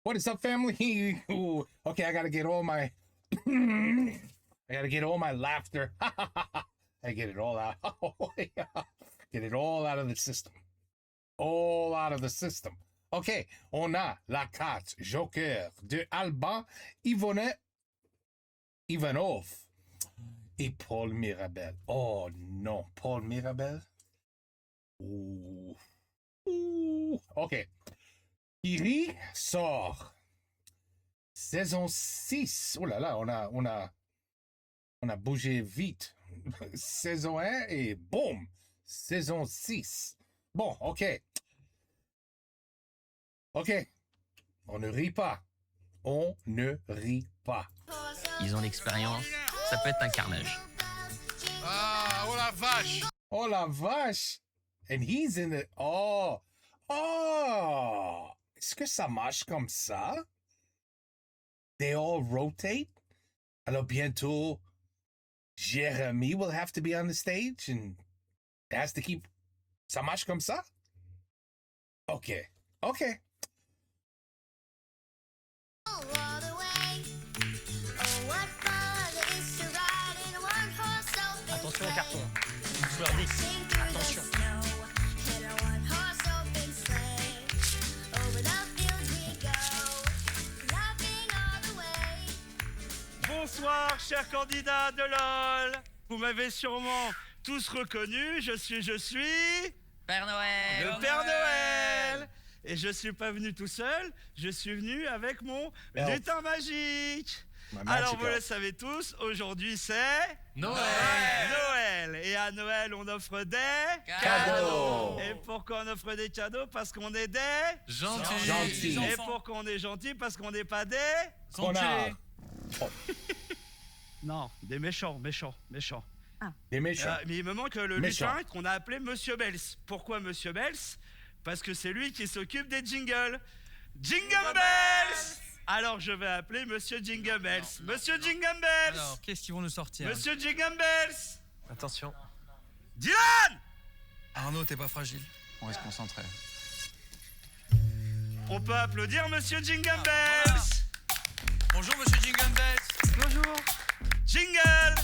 What is up, family? Ooh, okay, I gotta get all my laughter. I get it all out. Get it all out of the system. All out of the system. Ok, on a la carte Joker de Alban Ivanov et Paul Mirabel. Oh non, Paul Mirabel. Ouh. Ouh. Ok. Kiri sort. Saison 6. Oh là là, on a bougé vite. Saison 1 et boum. Saison 6. Bon, ok. Ok. On ne rit pas. On ne rit pas. Ils ont l'expérience, ça peut être un carnage. Ah, oh la vache! Oh la vache! And he's in it. Oh! Oh! Est-ce que ça marche comme ça? They all rotate? Alors bientôt, Jérémy will have to be on the stage and has to keep... Ça marche comme ça? Ok. Ok. Attention au carton. Joueur 10. Attention. Bonsoir, chers candidats de LOL. Vous m'avez sûrement tous reconnu. Je suis... Père Noël. Le Père Noël. Et je suis pas venu tout seul. Je suis venu avec mon lutin magique. Alors vous le savez tous, aujourd'hui c'est... Noël. Et à Noël, on offre des... Cadeaux. Et pourquoi on offre des cadeaux? Parce qu'on est des... Gentils. Et pourquoi on est gentil? Parce qu'on n'est pas des... Connard. Non, des méchants. Des méchants. Mais il me manque le Méchant. lutin qu'on a appelé Monsieur Bells. Pourquoi Monsieur Bells? Parce que c'est lui qui s'occupe des jingles. Jingle Bells! Alors je vais appeler Monsieur Jingle Bells. Monsieur Jingle Bells! Alors, qu'est-ce qu'ils vont nous sortir? Monsieur Jingle Bells! Attention. Dylan! Arnaud, t'es pas fragile. On reste concentré. On peut applaudir Monsieur Jingle Bells! Bonjour, monsieur Jingle Bells. Bonjour! Jingle!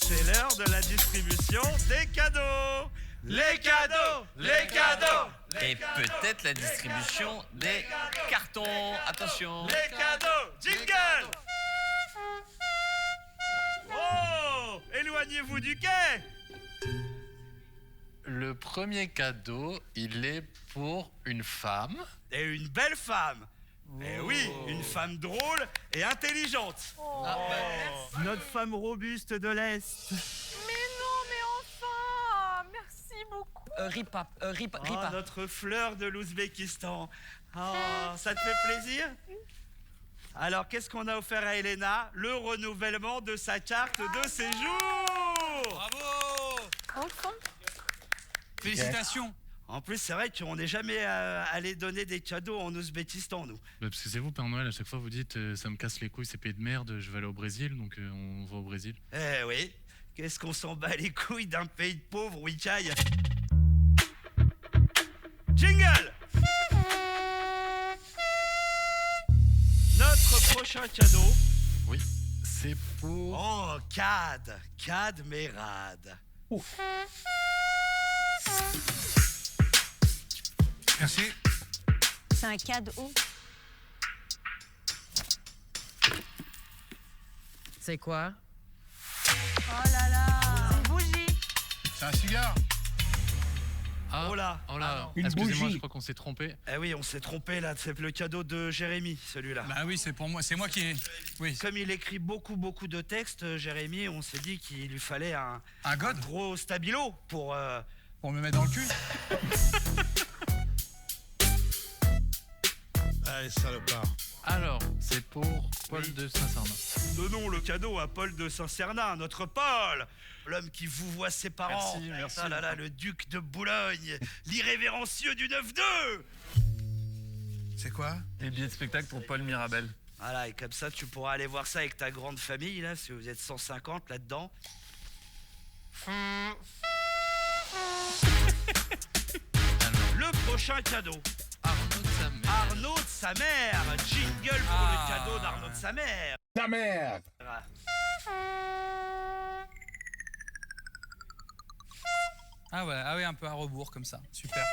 C'est l'heure de la distribution des cadeaux! Les cadeaux! Les cadeaux! Et peut-être la distribution des cartons. Attention. Les cadeaux! Jingle! Oh! Éloignez-vous du quai! Le premier cadeau, il est pour une femme. Et une belle femme! Eh oui, une femme drôle et intelligente! Notre femme robuste de l'Est! Mais non, mais enfin! Merci beaucoup. Ripa. Oh, notre fleur de l'Ouzbékistan! Oh, ça te fait plaisir? Alors, qu'est-ce qu'on a offert à Elena? Le renouvellement de sa carte de séjour! Bravo. Enfin. Félicitations. En plus, c'est vrai qu'on n'est jamais allé donner des cadeaux en Ouzbékistan, nous. Bah parce que c'est vous, Père Noël, à chaque fois vous dites ça me casse les couilles, ces pays de merde, je vais aller au Brésil, donc on va au Brésil. Eh oui, qu'est-ce qu'on s'en bat les couilles d'un pays de pauvres, Wikaï? Jingle! Notre prochain cadeau... Oui, c'est pour... Oh, Cad Mérad. Merci. C'est un cadeau. C'est quoi? Oh là là! C'est une bougie. C'est un cigare. Ah, Oh là. Une excusez-moi, bougie. je crois qu'on s'est trompé. Eh oui, on s'est trompé là, c'est le cadeau de Jérémy, celui-là. Bah oui, c'est pour moi. C'est moi qui ai. Oui. Comme il écrit beaucoup de textes, Jérémy, on s'est dit qu'il lui fallait un God gros stabilo pour... Pour me mettre dans le cul. Allez, salopard. Alors, c'est pour Paul de Saint-Cernin. Donnons le cadeau à Paul de Saint-Cernin, notre Paul, l'homme qui vous voit ses parents. Merci. Ah là là, le duc de Boulogne, l'irrévérencieux du 9-2. C'est quoi? Des billets de spectacle pour Paul Mirabel. Voilà, et comme ça, tu pourras aller voir ça avec ta grande famille, là, si vous êtes 150 là-dedans. prochain cadeau. Arnaud de sa mère. Arnaud de sa mère. Jingle pour le cadeau d'Arnaud de sa mère. Ta mère. Ah ouais, un peu à rebours comme ça. Super.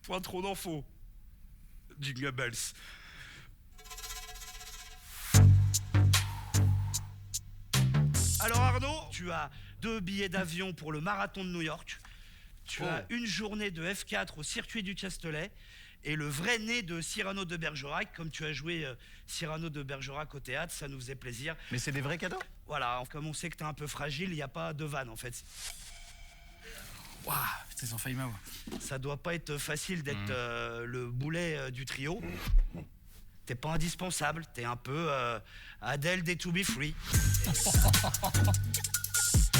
Point trop d'infos. Jingle bells. Alors Arnaud, tu as 2 billets d'avion pour le marathon de New York. Tu as une journée de F4 au circuit du Chastelet et le vrai nez de Cyrano de Bergerac. Comme tu as joué Cyrano de Bergerac au théâtre, ça nous faisait plaisir. Mais c'est des vrais cadeaux? Voilà, comme on sait que t'es un peu fragile, il n'y a pas de vanne en fait. Waouh, putain, ils ont failli m'avoir. Ça doit pas être facile d'être le boulet du trio. T'es pas indispensable, t'es un peu Adele des To Be Free.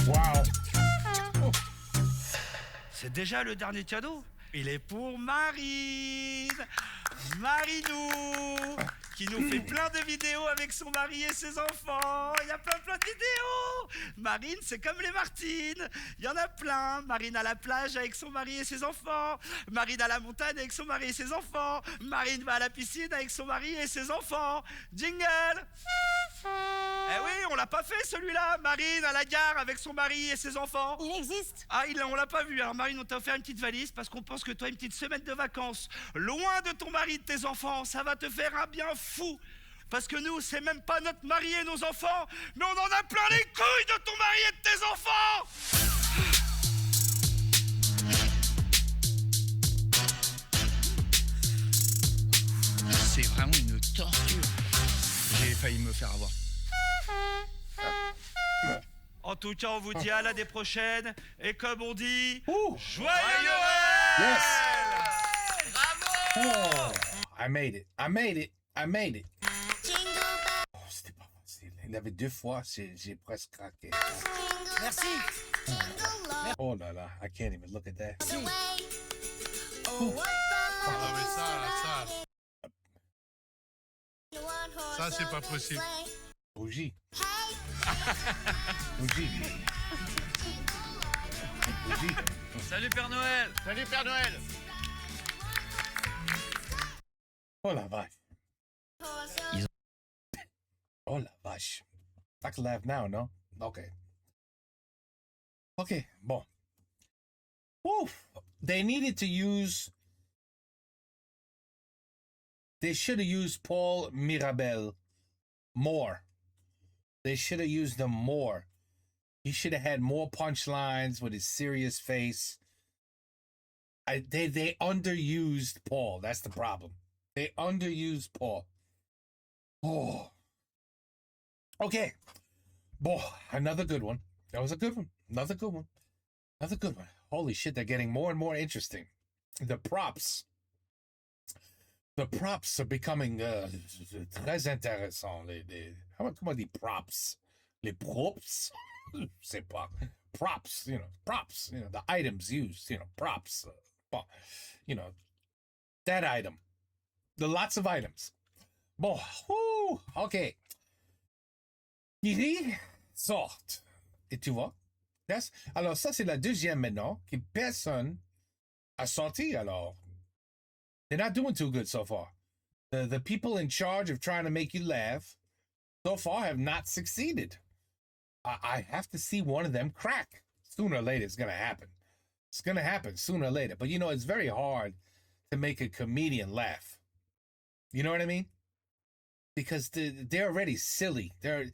Wow. C'est déjà le dernier cadeau. Il est pour Marine. Marinou, qui nous fait plein de vidéos avec son mari et ses enfants. Il y a plein de vidéos. Marine, c'est comme les Martines. Il y en a plein. Marine à la plage avec son mari et ses enfants. Marine à la montagne avec son mari et ses enfants. Marine va à la piscine avec son mari et ses enfants. Jingle. Eh oui, on l'a pas fait celui-là. Marine à la gare avec son mari et ses enfants. Il existe. Ah, on l'a pas vu. Alors Marine, on t'a offert une petite valise parce qu'on pense que toi, une petite semaine de vacances, loin de ton mari et de tes enfants, ça va te faire un bien fou. Parce que nous, c'est même pas notre mari et nos enfants, mais on en a plein les couilles de ton mari et de tes enfants. C'est vraiment une torture. J'ai failli me faire avoir. En tout cas, on vous dit à l'année prochaine. Et comme on dit, Ooh. joyeux Noël! Yes. Bravo! Oh, I made it. I made it. I made it. Oh, c'était pas facile. Il y avait 2 fois, j'ai presque craqué. Merci. Oh là là, I can't even look at that. Ah, mais ça, c'est pas possible. Bougie. Bougie. Bougie. Salut Père Noël! Salut Père Noël. Oh la vache. Oh la vache. I can laugh now, no? Okay. Okay, bon. Oof. They needed to use... They should have used Paul Mirabel more. They should have used him more. He should have had more punchlines with his serious face. They underused Paul. That's the problem. They underused Paul. Oh. Okay. Boy, another good one. That was a good one. Another good one. Another good one. Holy shit, they're getting more and more interesting. The props. The props are becoming très intéressants. Comment on dit props? Les props? Je sais pas. Props, props, the items used, props. That item. The lots of items. Bon, whoo, ok. Kiri sort. Et tu vois? Yes? Alors, ça, c'est la deuxième maintenant, que personne a sorti, alors. They're not doing too good so far. The people in charge of trying to make you laugh so far have not succeeded. I have to see one of them crack. Sooner or later, it's going to happen. It's going to happen sooner or later. But, it's very hard to make a comedian laugh. You know what I mean? Because they're already silly. They're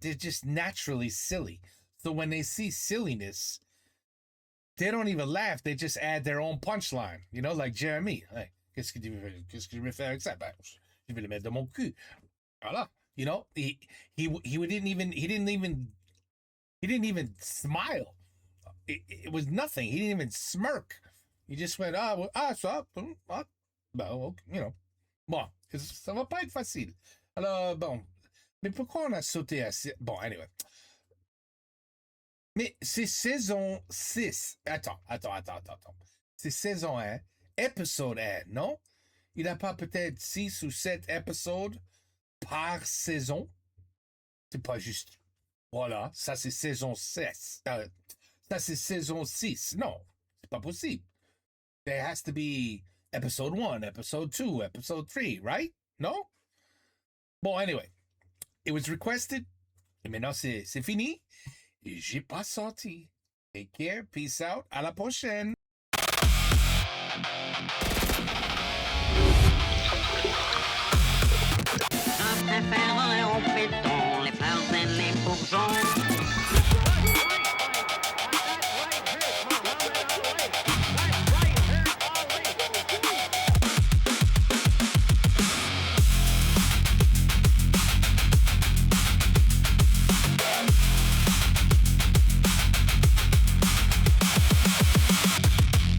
just naturally silly. So when they see silliness, they don't even laugh. They just add their own punchline. Like Jeremy. Hey, qu'est-ce que je vais faire avec ça? Ben, je vais le mettre dans mon cul. Voilà. He didn't even smile. It was nothing. He didn't even smirk. He just went, ça, Bon, ça va pas être facile. Alors, bon. Mais pourquoi on a sauté assez? Bon, anyway. Mais c'est saison 6. Attends. C'est saison 1, épisode 1, non? Il n'y a pas peut-être 6 ou 7 épisodes par saison? C'est pas juste. Voilà, ça c'est saison 6. Ça c'est saison 6. Non, c'est pas possible. there has to be episode 1, episode 2, episode 3, right? No? Bon, anyway, it was requested. Et maintenant, c'est fini. Et j'ai pas sorti. Take care. Peace out. À la prochaine. Je préfère en pétant les fleurs et les bourgeons.